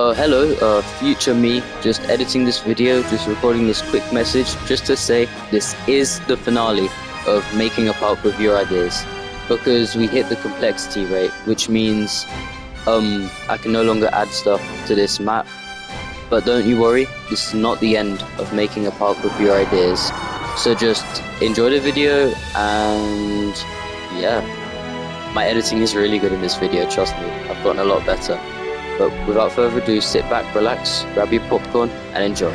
Hello, future me, just editing this video, just recording this quick message, just to say this is the finale of making a park with your ideas, because we hit the complexity rate, which means, I can no longer add stuff to this map, but don't you worry, this is not the end of making a park with your ideas, so just enjoy the video, and yeah, my editing is really good in this video, trust me, I've gotten a lot better. But without further ado, sit back, relax, grab your popcorn, and enjoy.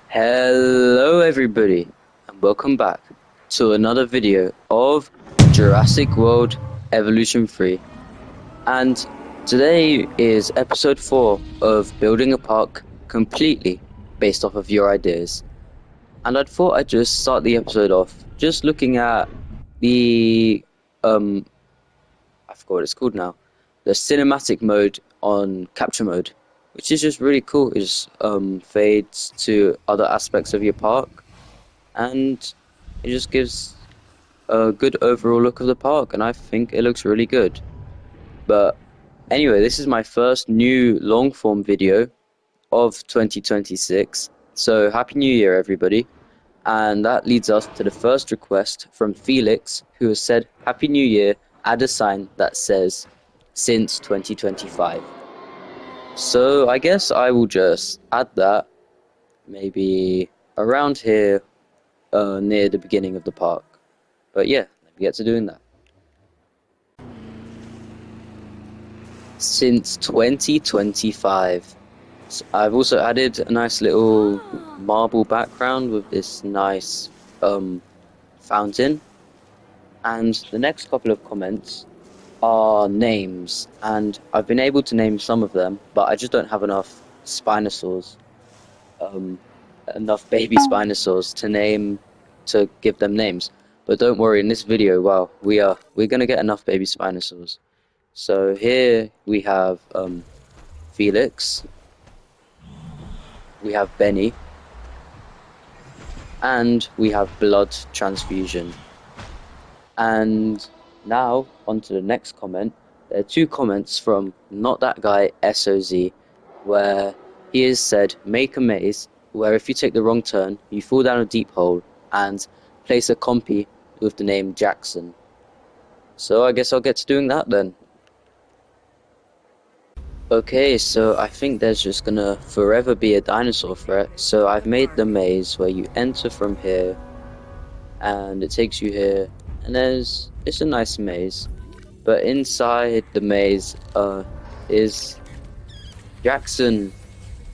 Hello everybody, and welcome back to another video of Jurassic World Evolution 3. And today is episode 4 of building a park completely based off of your ideas. And I thought I'd just start the episode off just looking at the I forgot what it's called now, the cinematic mode on capture mode, which is just really cool. It just fades to other aspects of your park, and it just gives a good overall look of the park, and I think it looks really good. But anyway, this is my first new long form video of 2026, so happy new year everybody. And that leads us to the first request from Felix, who has said happy new year, add a sign that says since 2025. So I guess I will just add that maybe around here, near the beginning of the park. But yeah, let me get to doing that. Since 2025. So I've also added a nice little marble background with this nice fountain. And the next couple of comments are names, and I've been able to name some of them, but I just don't have enough Spinosaurs, enough baby Spinosaurs to give them names. But don't worry, in this video, wow, we're gonna get enough baby Spinosaurs. So here we have Felix, we have Benny, and we have blood transfusion. And now, on to the next comment. There are two comments from Not That Guy SOZ, where he has said, make a maze where if you take the wrong turn, you fall down a deep hole, and place a compy with the name Jackson. So I guess I'll get to doing that then. Okay, so I think there's just gonna forever be a dinosaur threat, so I've made the maze where you enter from here, and it takes you here, and it's a nice maze, but inside the maze is Jackson,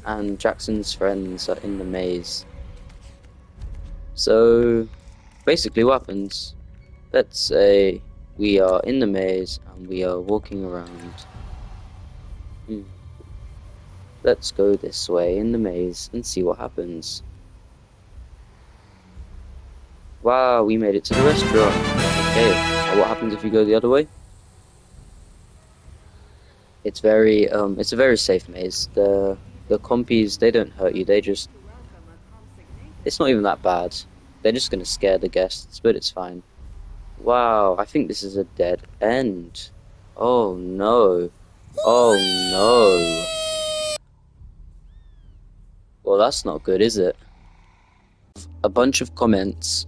and Jackson's friends are in the maze. So basically what happens, let's say we are in the maze and we are walking around. Let's go this way in the maze and see what happens. Wow, we made it to the restaurant. Okay, now what happens if you go the other way? It's a very safe maze. The compies, they don't hurt you, it's not even that bad. They're just gonna scare the guests, but it's fine. Wow, I think this is a dead end. Oh no. Oh no. Well, that's not good, is it? A bunch of comments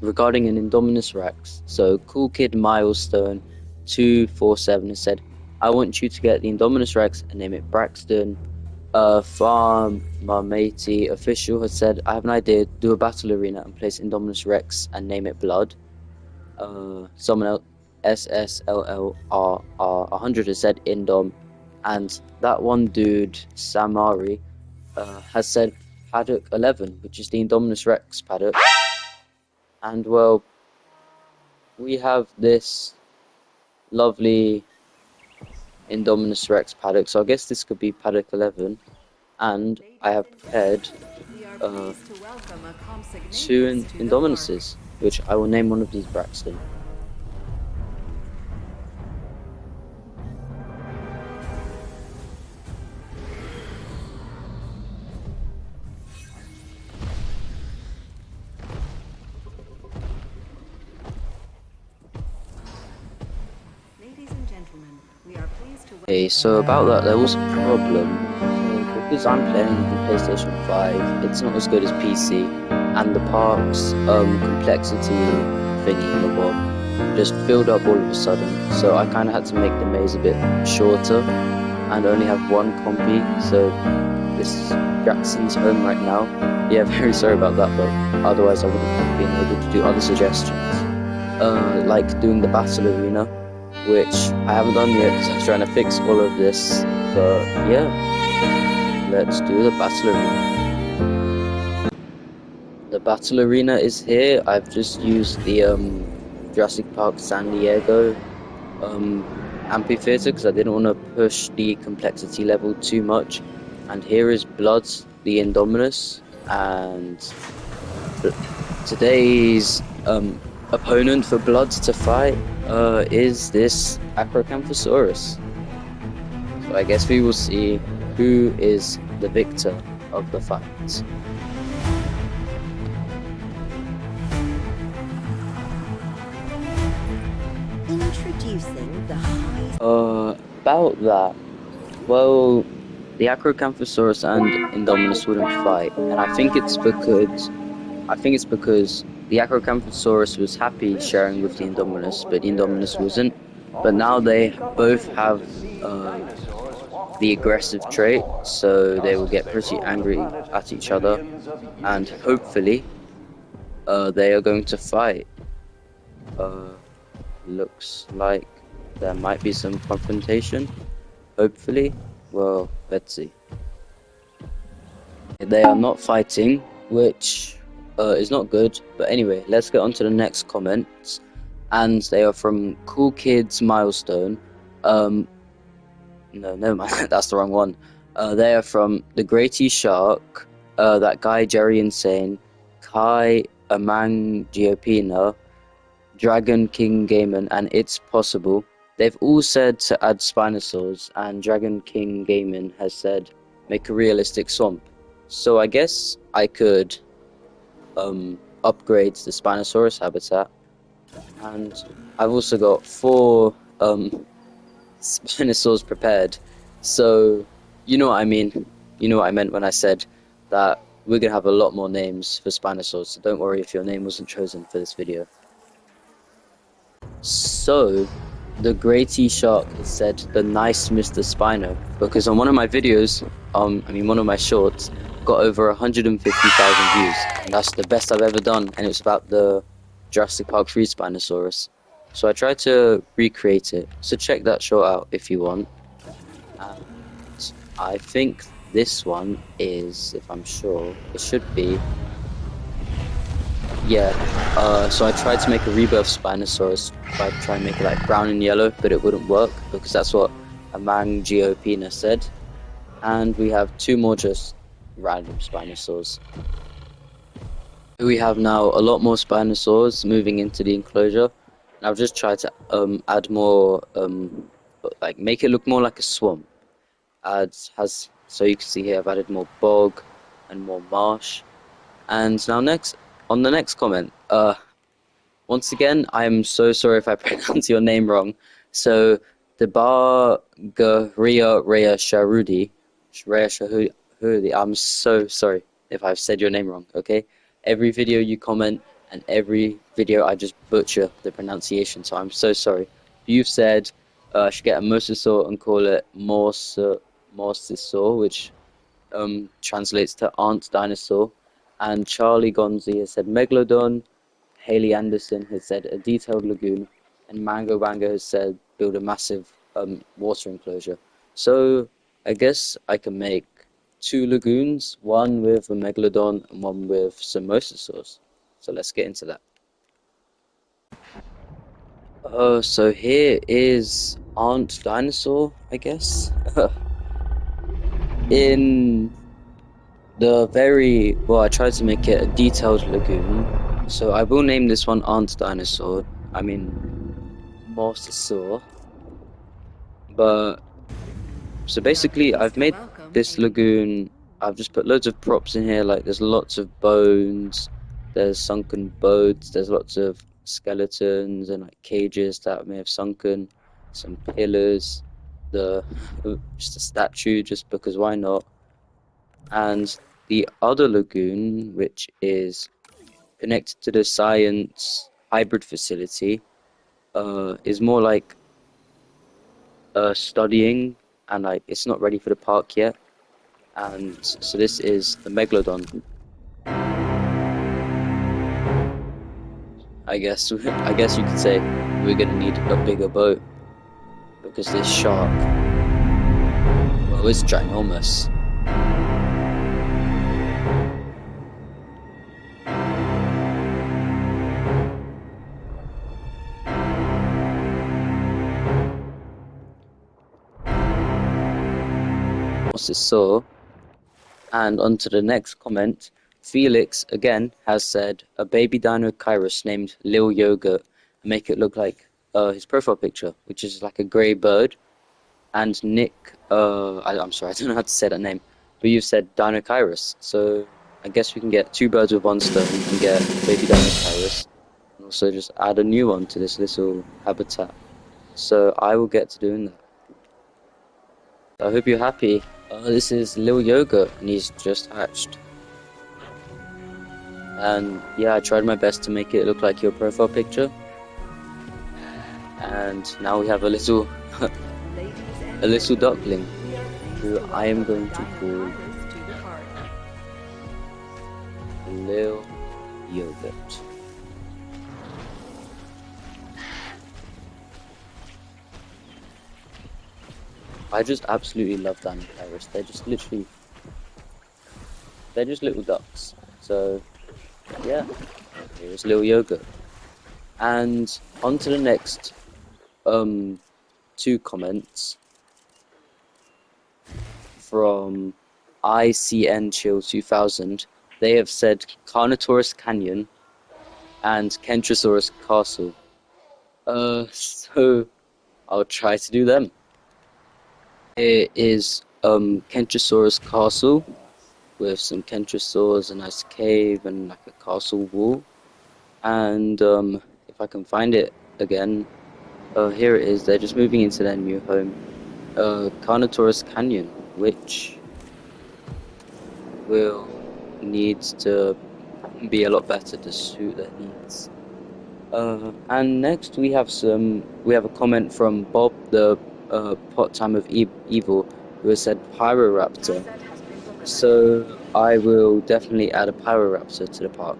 regarding an Indominus Rex. So Cool Kid Milestone 247 has said, I want you to get the Indominus Rex and name it Braxton. Farm Marmati Official has said, I have an idea, do a battle arena and place Indominus Rex and name it Blood. Someone else, SSLLRR 100 has said Indom, and that one dude, Samari, has said Paddock 11, which is the Indominus Rex paddock. And well, we have this lovely Indominus Rex paddock, so I guess this could be paddock 11. And I have prepared two Indominuses, which I will name one of these Braxton. Ladies and gentlemen, Okay, so about that, there was a problem. So because I'm playing on PlayStation 5, it's not as good as PC, and the park's complexity thingy bob just filled up all of a sudden. So I kind of had to make the maze a bit shorter and only have one compy. So this is Jackson's home right now. Yeah, very sorry about that, but otherwise I wouldn't have been able to do other suggestions, like doing the battle arena, which I haven't done yet because I was trying to fix all of this. But yeah, let's do the battle arena. The battle arena is here. I've just used the Jurassic Park San Diego amphitheater because I didn't want to push the complexity level too much. And here is Blood, the Indominus, and today's opponent for Blood to fight is this Acrocanthosaurus. So I guess we will see who is the victor of the fight. Introducing the high... About that, well, the Acrocanthosaurus and Indominus wouldn't fight, and I think it's because the Acrocanthosaurus was happy sharing with the Indominus, but the Indominus wasn't. But now they both have the aggressive trait, so they will get pretty angry at each other, and hopefully they are going to fight. Looks like there might be some confrontation, hopefully. Well, let's see. They are not fighting, which is not good, but anyway, let's get on to the next comments, and they are from Cool Kids Milestone. No, never mind, that's the wrong one. They are from The Grady Shark, that guy Jerry Insane, Kai Amangiopina, Dragon King Gaiman, and It's Possible. They've all said to add Spinosaurs, and Dragon King Gaiman has said make a realistic swamp. So I guess I could upgrade the Spinosaurus habitat, and I've also got 4 Spinosaurs prepared. So you know what I mean. You know what I meant when I said that we're gonna have a lot more names for Spinosaurs. So don't worry if your name wasn't chosen for this video. So the Grady Shark has said the nice Mr. Spino, because on one of my videos, one of my shorts, got over 150,000 views, and that's the best I've ever done, and it's about the Jurassic Park 3 Spinosaurus. So I tried to recreate it, so check that short out if you want. And I think this one is, if I'm sure, it should be. Yeah, so I tried to make a rebirth Spinosaurus by trying to make it like brown and yellow, but it wouldn't work because that's what Amangiopina said. And we have 2 more just random Spinosaurs. We have now a lot more Spinosaurs moving into the enclosure. And I've just tried to add more, like make it look more like a swamp. So you can see here I've added more bog and more marsh. And now on the next comment, once again, I'm so sorry if I pronounce your name wrong. So, Debar Garia Rea Sharudi, I'm so sorry if I've said your name wrong, okay? Every video you comment and every video I just butcher the pronunciation, so I'm so sorry. You've said I should get a mosasaur and call it Morsasaur, which translates to Aunt Dinosaur. And Charlie Gonzi has said Megalodon. Haley Anderson has said a detailed lagoon, and Mango Wango has said build a massive water enclosure. So I guess I can make 2 lagoons, one with a Megalodon and one with some mosasaurs. So let's get into that. So here is Aunt Dinosaur, I guess. In the I tried to make it a detailed lagoon. So I will name this one Aunt Dinosaur. Mosasaur. But so basically, I've made this lagoon. I've just put loads of props in here. Like there's lots of bones, there's sunken boats, there's lots of skeletons and like cages that may have sunken, some pillars, just a statue, just because why not? And the other lagoon, which is connected to the science hybrid facility, is more like studying, and like it's not ready for the park yet. And so this is the Megalodon. I guess you could say we're gonna need a bigger boat because this shark, well, it's ginormous. What's it so? And on to the next comment. Felix again has said a baby Dinokairos named Lil Yogurt, make it look like his profile picture, which is like a grey bird. And Nick, I'm sorry, I don't know how to say that name, but you said Dinokairos, so I guess we can get two birds with one stone and get baby Dinokairos, and also just add a new one to this little habitat. So I will get to doing that. I hope you're happy. This is Lil Yogurt, and he's just hatched. And yeah, I tried my best to make it look like your profile picture. And now we have a little a little duckling who I am going to call Lil Yogurt. I just absolutely love Dinokairos. They're just little ducks. So yeah, here's Lil Yogurt. And on to the next two comments from ICN Chill 2000. They have said Carnotaurus Canyon and Kentrosaurus Castle. So I'll try to do them. It is Kentrosaurus Castle with some Kentrosaurs, a nice cave, and like a castle wall. And if I can find it again, here it is. They're just moving into their new home, Carnotaurus Canyon, which will need to be a lot better to suit their needs. And next we have a comment from Bob, the pot time of evil, who has said Pyroraptor. So I will definitely add a Pyroraptor to the park.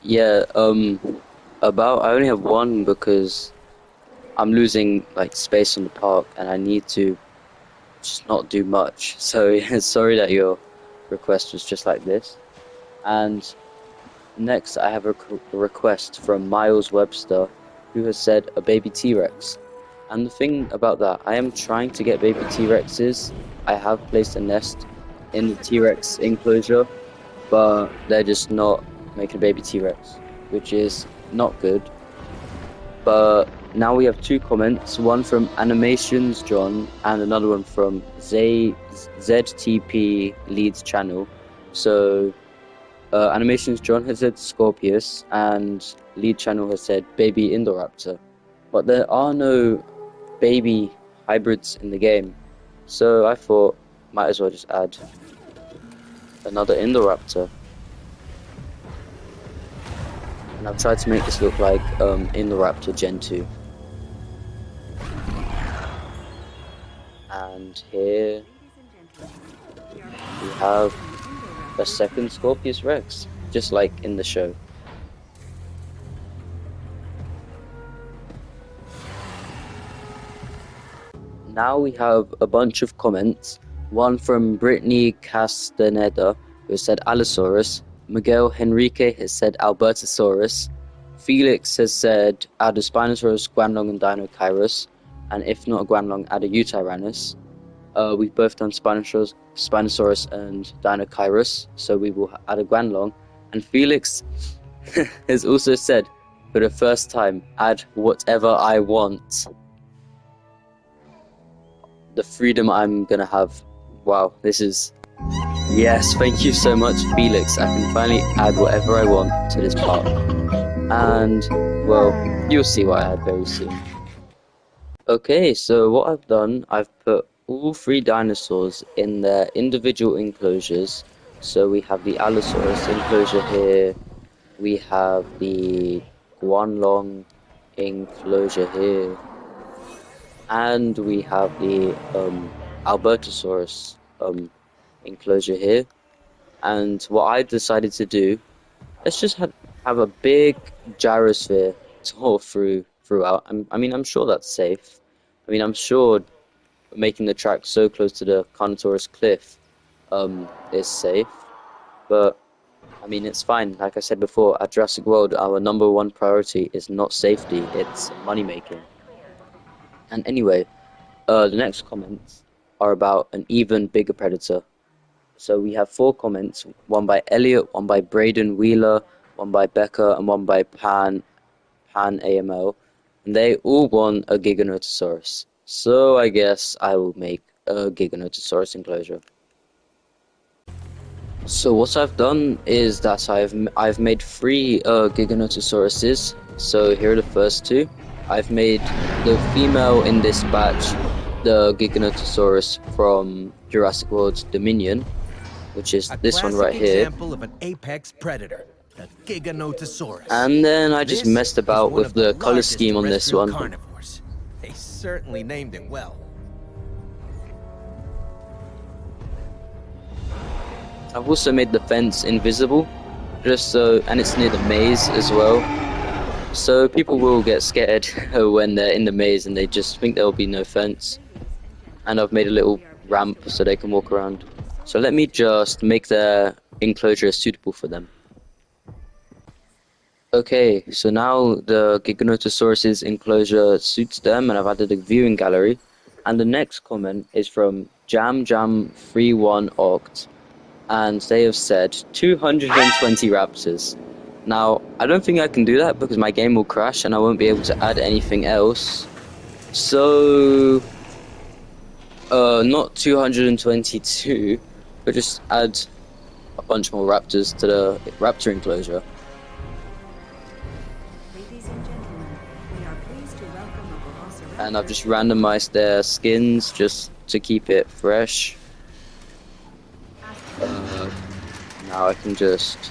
Yeah, I only have one because I'm losing like space on the park and I need to just not do much. So sorry that your request was just like this. And next I have a request from Miles Webster, who has said a baby T-Rex. And the thing about that, I am trying to get baby T-Rexes. I have placed a nest in the T-Rex enclosure, but they're just not making a baby T-Rex, which is not good. But now we have two comments, one from Animations John and another one from ZTP Leeds channel. So Animations John has said Scorpius and Lead channel has said baby Indoraptor. But there are no baby hybrids in the game, so I thought might as well just add another Indoraptor. And I've tried to make this look like Indoraptor Gen 2. And here we have a second Scorpius Rex, just like in the show. Now we have a bunch of comments, one from Brittany Castaneda, who said Allosaurus, Miguel Henrique has said Albertosaurus, Felix has said add a Spinosaurus, Guanlong and Dinokairos, and if not a Guanlong, add a Eutyrannus. We've both done Spinosaurus and Dinokairos, so we will add a Guanlong. And Felix has also said, for the first time, add whatever I want. The freedom I'm gonna have. Wow, this is... Yes, thank you so much, Felix. I can finally add whatever I want to this park. And, well, you'll see what I add very soon. Okay, so what I've done, I've put all three dinosaurs in their individual enclosures. So we have the Allosaurus enclosure here, we have the Guanlong enclosure here, and we have the Albertosaurus enclosure here. And what I decided to do, let's just have a big gyrosphere tour throughout. I mean, I'm sure that's safe. I mean, I'm sure making the track so close to the Carnotaurus cliff is safe, but I mean, it's fine. Like I said before, at Jurassic World, our number one priority is not safety, it's money making. And anyway, the next comments are about an even bigger predator. So we have four comments, one by Elliot, one by Braden Wheeler, one by Becca, and one by Pan AML. And they all want a Giganotosaurus. So I guess I will make a Giganotosaurus enclosure. So what I've done is that I've made three Giganotosauruses. So here are the first two. I've made the female in this batch, the Giganotosaurus from Jurassic World Dominion, which is this one right here. Example of an apex predator, the Giganotosaurus. And then I just messed about one with of the color largest scheme on this terrestrial one. Carnivores. They certainly named it well. I've also made the fence invisible, just so, and it's near the maze as well. So people will get scared when they're in the maze and they just think there'll be no fence. And I've made a little ramp so they can walk around. So let me just make their enclosure suitable for them. Okay, so now the Giganotosaurus's enclosure suits them and I've added a viewing gallery. And the next comment is from JamJam31Oct. And they have said 220 raptors. Now, I don't think I can do that because my game will crash and I won't be able to add anything else. So, not 222, but just add a bunch more raptors to the raptor enclosure. Ladies and gentlemen, we are pleased to welcome a Velociraptor. And I've just randomized their skins just to keep it fresh. Now I can just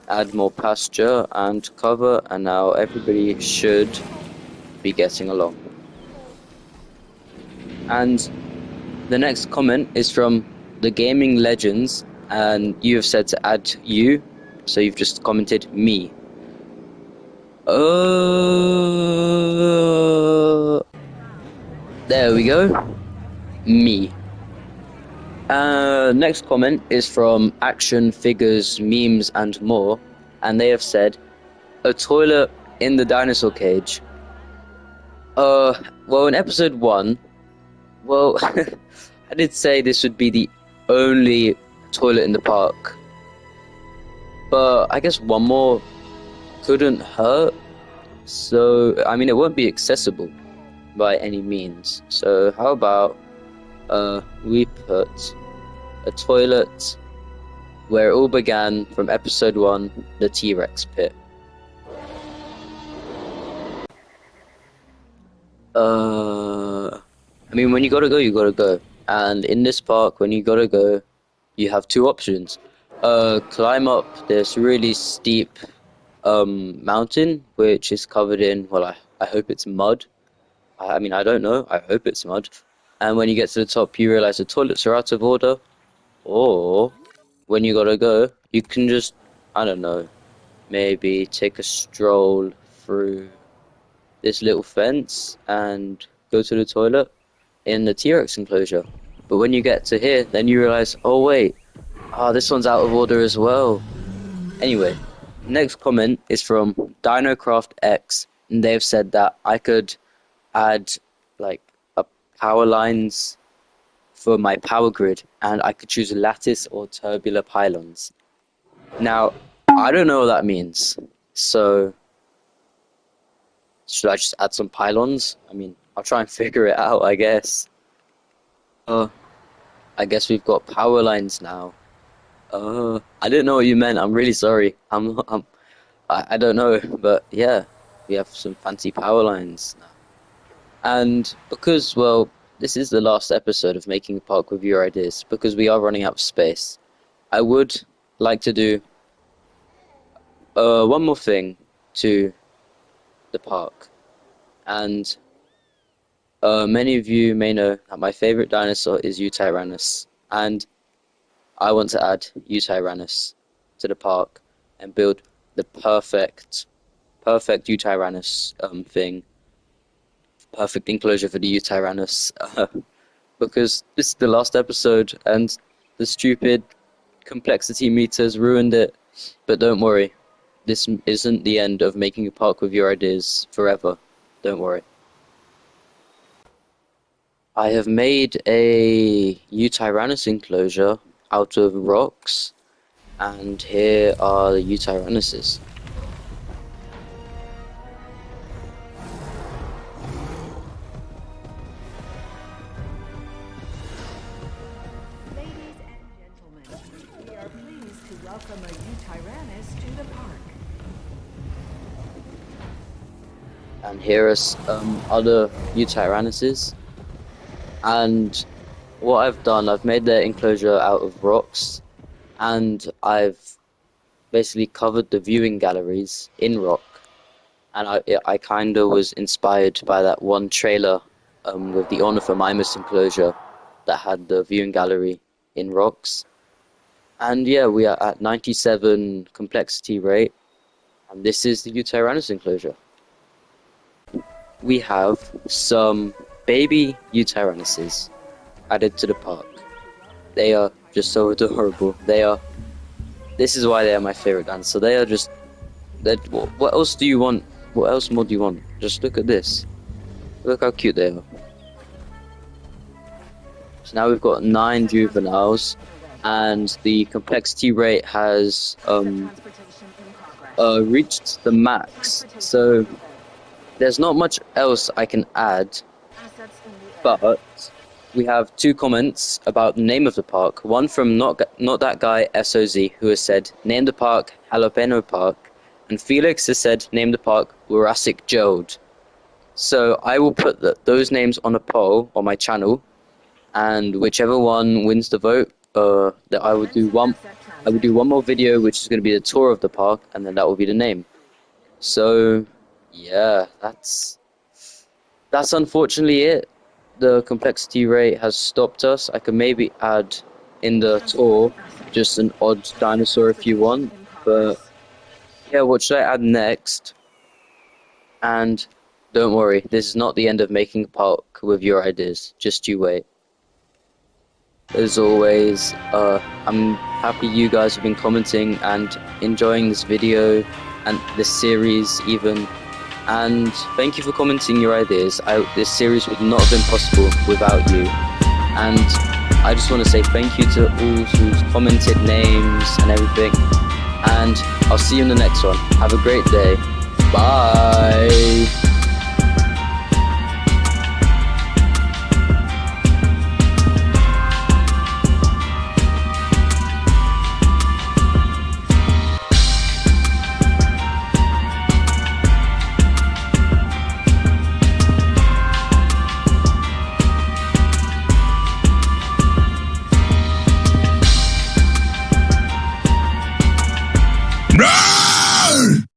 add more pasture and cover, and now everybody should be getting along. And the next comment is from the Gaming Legends, and you have said to add you, so you've just commented me. There we go. Me. Next comment is from Action Figures, Memes, and More, and they have said, a toilet in the dinosaur cage. Well, in episode 1, well, I did say this would be the only toilet in the park, but I guess one more couldn't hurt, so, I mean, it won't be accessible by any means, so how about we put a toilet where it all began from episode 1, the T-Rex pit. I mean, when you gotta go, you gotta go. And in this park, when you gotta go, you have two options. Climb up this really steep mountain, which is covered in, well, I hope it's mud. I mean, I don't know. I hope it's mud. And when you get to the top, you realize the toilets are out of order. Or, when you gotta go, you can just, I don't know, maybe take a stroll through this little fence and go to the toilet in the T-Rex enclosure. But when you get to here, then you realize, oh wait, this one's out of order as well. Anyway, next comment is from DinoCraft X, and they've said that I could add like a power lines for my power grid, and I could choose lattice or tubular pylons. Now, I don't know what that means, so should I just add some pylons? I mean, I'll try and figure it out, I guess. I guess we've got power lines now. I didn't know what you meant. I'm really sorry. I don't know, but yeah, we have some fancy power lines now. And because, well, this is the last episode of Making a Park with Your Ideas, because we are running out of space, I would like to do one more thing to the park. And many of you may know that my favorite dinosaur is Yutyrannus, and I want to add Yutyrannus to the park and build the perfect Yutyrannus thing, perfect enclosure for the Yutyrannus, because this is the last episode and the stupid complexity meters ruined it. But don't worry, this isn't the end of Making a Park with Your Ideas forever. Don't worry. I have made a Yutyrannus enclosure out of rocks, and here are the Yutyrannuses. Ladies and gentlemen, we are pleased to welcome a Yutyrannus to the park. And here are other Yutyrannuses. And what I've done, I've made their enclosure out of rocks, and I've basically covered the viewing galleries in rock. And I kind of was inspired by that one trailer with the Ornithomimus enclosure that had the viewing gallery in rocks. And yeah, we are at 97 complexity rate, and this is the Yutyrannus enclosure. We have some baby Yutyrannuses added to the park. They are just so adorable. This is why they are my favorite dinosaur. They are just, what else do you want? What else more do you want? Just look at this. Look how cute they are. So now we've got 9 juveniles, and the complexity rate has reached the max. So there's not much else I can add, but we have 2 comments about the name of the park. One from not that guy SOZ, who has said name the park Jalapeno Park, and Felix has said name the park Jurassic Jode. So I will put those names on a poll on my channel, and whichever one wins the vote, that I would do one more video, which is going to be the tour of the park, and then that will be the name. So yeah, that's unfortunately it. The complexity rate has stopped us. I could maybe add in the tour just an odd dinosaur if you want, but yeah, what should I add next? And don't worry, this is not the end of Making a Park with Your Ideas. Just you wait. As always, I'm happy you guys have been commenting and enjoying this video and this series even. And thank you for commenting your ideas. This series would not have been possible without you. And I just want to say thank you to all who's commented names and everything. And I'll see you in the next one. Have a great day. Bye.